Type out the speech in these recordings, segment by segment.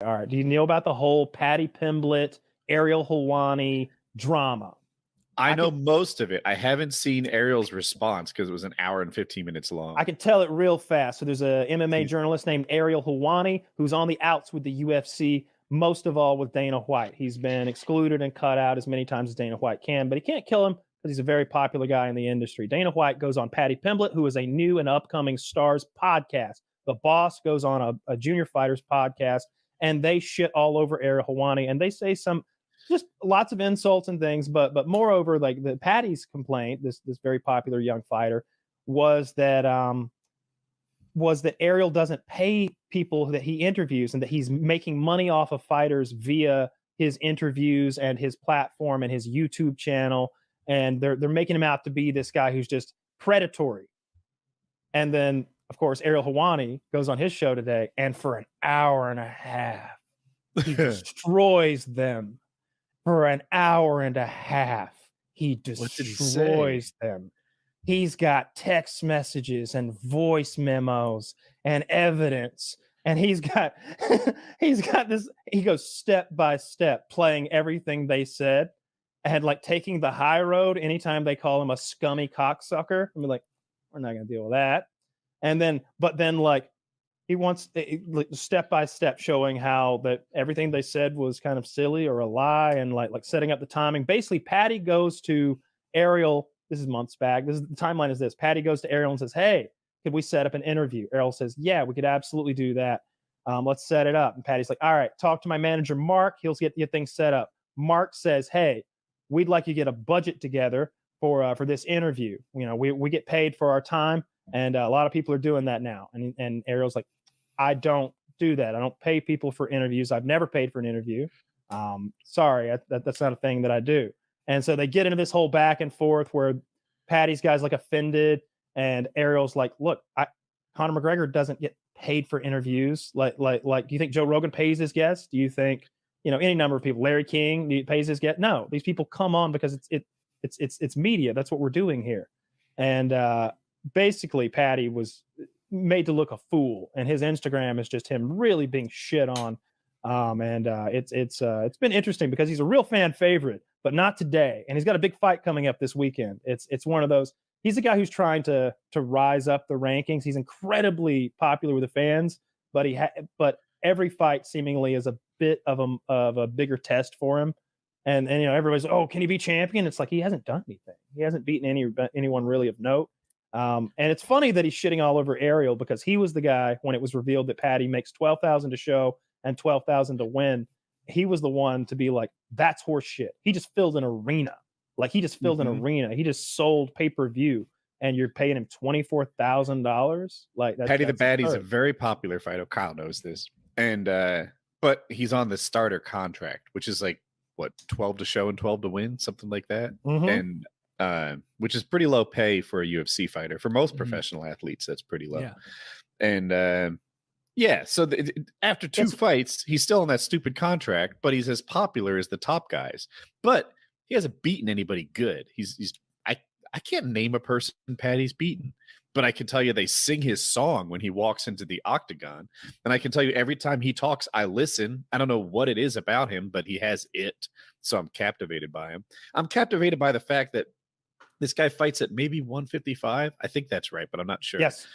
All right. Do you know about the whole Paddy Pimblett, Ariel Helwani drama? I know most of it. I haven't seen Ariel's response because it was an hour and 15 minutes long. I can tell it real fast. So there's a MMA journalist named Ariel Helwani who's on the outs with the UFC, most of all with Dana White. He's been excluded and cut out as many times as Dana White can, but he can't kill him because he's a very popular guy in the industry. Dana White goes on Paddy Pimblett, who is a new and upcoming stars podcast. The boss goes on a junior fighters podcast, and they shit all over Ariel Helwani, and they say some just lots of insults and things, but moreover, like the Paddy's complaint, this very popular young fighter, was that Ariel doesn't pay people that he interviews, and that he's making money off of fighters via his interviews and his platform and his YouTube channel, and they're making him out to be this guy who's just predatory. And then, of course, Ariel Helwani goes on his show today, and for an hour and a half, he destroys them. For an hour and a half, he destroys them. He's got text messages and voice memos and evidence. And he's got this, he goes step by step playing everything they said and like taking the high road anytime they call him a scummy cocksucker. And be like, we're not going to deal with that. And then, but then like, he wants step by step showing how that everything they said was kind of silly or a lie, and like setting up the timing. Basically, Paddy goes to Ariel. This is months back. The timeline is this. Paddy goes to Ariel and says, "Hey, could we set up an interview?" Ariel says, "Yeah, we could absolutely do that. Let's set it up." And Paddy's like, "All right, talk to my manager, Mark. He'll get your thing set up." Mark says, "Hey, we'd like you to get a budget together for this interview. You know, we get paid for our time, and a lot of people are doing that now." And Ariel's like, "I don't do that. I don't pay people for interviews. I've never paid for an interview. Sorry, that's not a thing that I do." And so they get into this whole back and forth where Paddy's guy's like offended, and Ariel's like, "Look, Conor McGregor doesn't get paid for interviews. Like, do you think Joe Rogan pays his guests? Do you think, any number of people, Larry King pays his guests? No, these people come on because it's media. That's what we're doing here." And basically, Paddy was made to look a fool, and his Instagram is just him really being shit on. It's been interesting because he's a real fan favorite, but not today. And he's got a big fight coming up this weekend. It's one of those. He's a guy who's trying to rise up the rankings. He's incredibly popular with the fans, but but every fight seemingly is a bit of a bigger test for him. And everybody's like, "Oh, can he be champion?" It's like he hasn't done anything. He hasn't beaten anyone really of note. And it's funny that he's shitting all over Ariel, because he was the guy when it was revealed that Paddy makes $12,000 to show and $12,000 to win. He was the one to be like, "That's horse shit. He just filled an arena. Like he just filled an arena. He just sold pay-per-view, and you're paying him $24,000. Like Paddy the Baddy's a very popular fighter. Kyle knows this, and but he's on the starter contract, which is like what, 12 to show and 12 to win, something like that, and which is pretty low pay for a UFC fighter. For most professional athletes, that's pretty low. Yeah. And so after two fights, he's still on that stupid contract, but he's as popular as the top guys. But he hasn't beaten anybody good. I can't name a person Paddy's beaten, but I can tell you they sing his song when he walks into the octagon. And I can tell you every time he talks, I listen. I don't know what it is about him, but he has it. So I'm captivated by him. I'm captivated by the fact that this guy fights at maybe 155. I think that's right, but I'm not sure. Yes.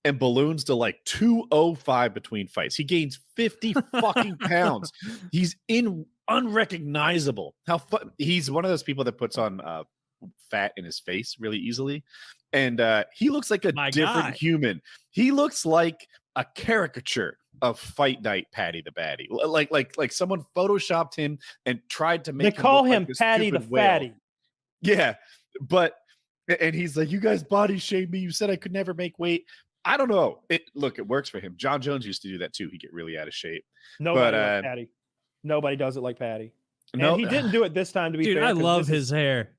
And balloons to like 205 between fights. He gains 50 fucking pounds. He's unrecognizable. He's one of those people that puts on fat in his face really easily. And he looks like a different human. He looks like a caricature of Fight Night Paddy the Baddy. Like someone photoshopped him and tried to make him call him like Paddy the Fatty. Yeah. And he's like, "You guys body shamed me. You said I could never make weight." I don't know. Look, it works for him. John Jones used to do that too. He'd get really out of shape. Nobody like Paddy. Nobody does it like Paddy. And he didn't do it this time, to be fair. I love his hair.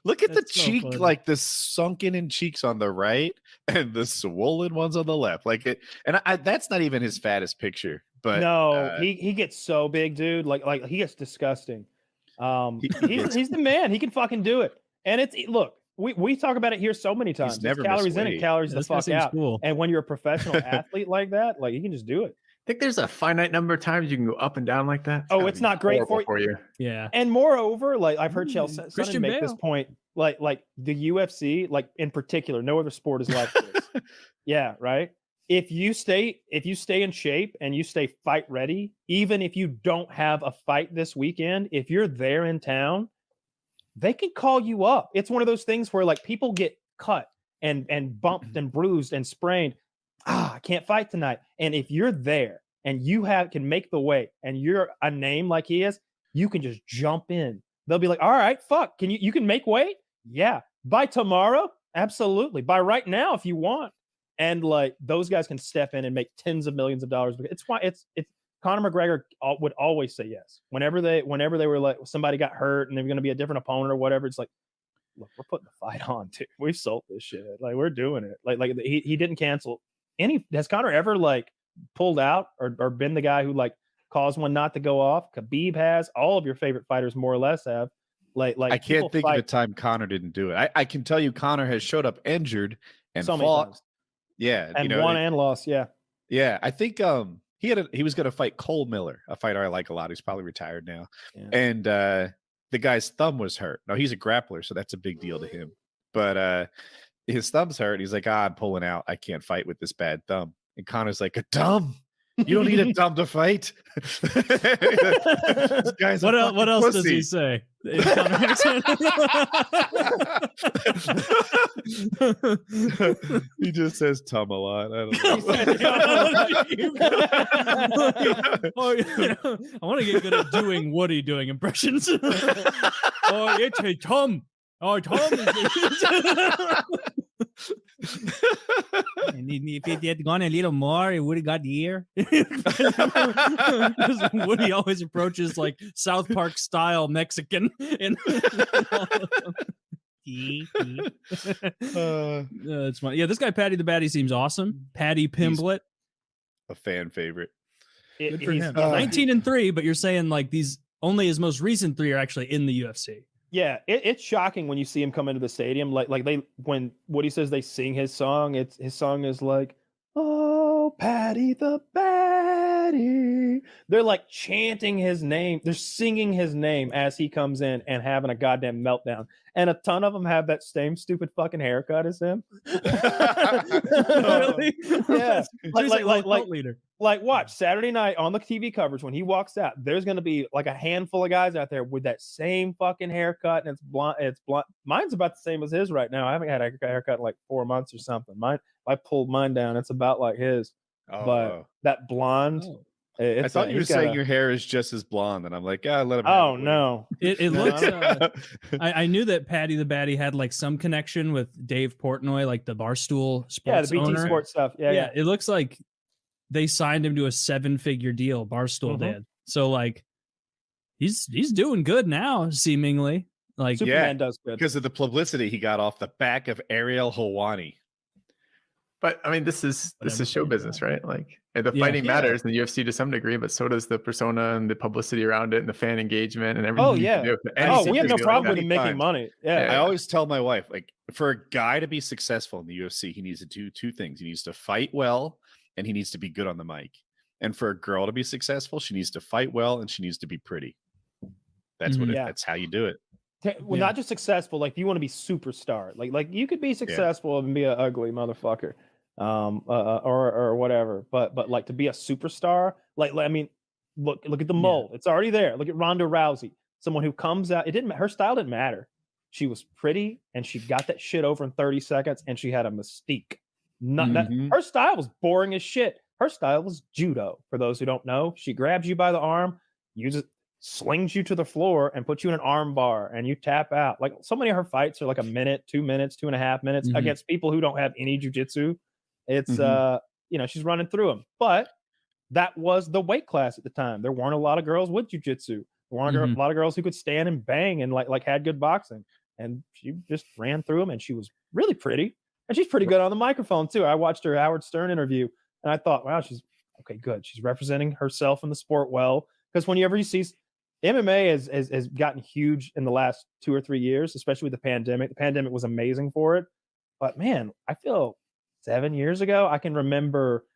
Look at the cheek, like the sunken in cheeks on the right and the swollen ones on the left. Like it, and that's not even his fattest picture. But no, he gets so big, dude. Like he gets disgusting. He's the man. He can fucking do it. And look, we talk about it here so many times. Never calories in and calories the fuck out. Cool. And when you're a professional athlete like that, like you can just do it. think there's a finite number of times you can go up and down like that. It's not great for you. Yeah. And moreover, like I've heard Chael Sonnen make this Bale. point, like the UFC, like in particular, no other sport is like this. Yeah, right. If you stay in shape and you stay fight ready, even if you don't have a fight this weekend, if you're there in town, they can call you up. It's one of those things where like people get cut and bumped and bruised and sprained. I can't fight tonight. And if you're there and you can make the weight and you're a name like he is, you can just jump in. They'll be like, all right, fuck. You can make weight? Yeah. By tomorrow? Absolutely. By right now, if you want. And like those guys can step in and make tens of millions of dollars. It's why it's Conor McGregor would always say yes. Whenever they were like somebody got hurt and they're going to be a different opponent or whatever, it's like, look, we're putting the fight on too. We've sold this shit. Like we're doing it. Like he didn't cancel has Conor ever like pulled out or been the guy who like caused one not to go off? Khabib has. All of your favorite fighters more or less have. Like I can't think of a time Conor didn't do it. I can tell you Conor has showed up injured and so fought. Yeah, and won and lost. Yeah, yeah. I think he was going to fight Cole Miller, a fighter I like a lot. He's probably retired now, and the guy's thumb was hurt. No, he's a grappler, so that's a big deal to him. But his thumb's hurt. He's like, I'm pulling out. I can't fight with this bad thumb. And Conor's like, a thumb? You don't need a thumb to fight. This guy's what else does he say? He just says "tum" a lot. I want to get good at doing Woody doing impressions. Oh, it's a Tom. Oh, Tom. And if it had gone a little more, it would have got the ear. Woody always approaches like South Park style Mexican. It's fun. Yeah, this guy Paddy the Baddy seems awesome. Paddy Pimblett, a fan favorite. Good for him. 19-3, but you're saying like these only his most recent 3 are actually in the UFC. Yeah, it's shocking when you see him come into the stadium. Like when Woody says they sing his song, his song is like, "Oh, Paddy the Baddy." They're like chanting his name. They're singing his name as he comes in and having a goddamn meltdown. And a ton of them have that same stupid fucking haircut as him. Really? Yeah. Leader. Like watch Saturday night on the TV coverage when he walks out, there's going to be like a handful of guys out there with that same fucking haircut, and it's blonde. Mine's about the same as his right now. I haven't had a haircut in like 4 months or something. I pulled mine down. It's about like his. But that blonde. I thought you were saying your hair is just as blonde, and I'm like, let him. Oh no, it looks. I knew that Paddy the Baddy had like some connection with Dave Portnoy, like the Barstool Sports the BT owner. Sports stuff. Yeah. It looks like they signed him to a 7-figure deal. Barstool did. So like, he's doing good now, seemingly. Like Superman does good because of the publicity he got off the back of Ariel Helwani. But I mean, this is show business, right? Like the fighting matters in the UFC to some degree, but so does the persona and the publicity around it and the fan engagement and everything. Oh yeah. We have no problem with him making money. Yeah. I always tell my wife, like, for a guy to be successful in the UFC, he needs to do 2 things. He needs to fight well, and he needs to be good on the mic. And for a girl to be successful, she needs to fight well, and she needs to be pretty. That's that's how you do it. Well, not just successful. Like, if you want to be superstar, like you could be successful and be an ugly motherfucker, or whatever. But like to be a superstar, like I mean, look at the mold. It's already there. Look at Ronda Rousey, someone who comes out. Her style didn't matter. She was pretty, and she got that shit over in 30 seconds, and she had a mystique. Her style was boring as shit. Her style was judo. For those who don't know, she grabs you by the arm, slings you to the floor, and puts you in an arm bar, and you tap out. Like, so many of her fights are like a minute, 2 minutes, 2.5 minutes against people who don't have any jujitsu. It's she's running through them. But that was the weight class at the time. There weren't a lot of girls with jujitsu. There weren't a lot of girls who could stand and bang and like had good boxing. And she just ran through them, and she was really pretty. And she's pretty good on the microphone too. I watched her Howard Stern interview, and I thought, wow, she's okay, good. She's representing herself in the sport well. Because whenever you see MMA has gotten huge in the last 2 or 3 years, especially with the pandemic. The pandemic was amazing for it. But man, I feel 7 years ago, I can remember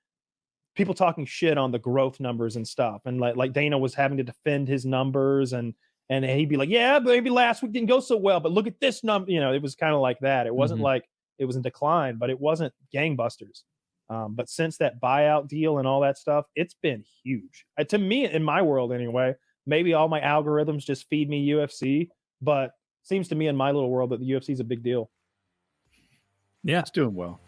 people talking shit on the growth numbers and stuff. And like Dana was having to defend his numbers and he'd be like, yeah, but maybe last week didn't go so well, but look at this number. It was kind of like that. It wasn't like it was in decline, but it wasn't gangbusters. But since that buyout deal and all that stuff, it's been huge. To me, in my world anyway, maybe all my algorithms just feed me UFC, but seems to me in my little world that the UFC is a big deal. Yeah. It's doing well.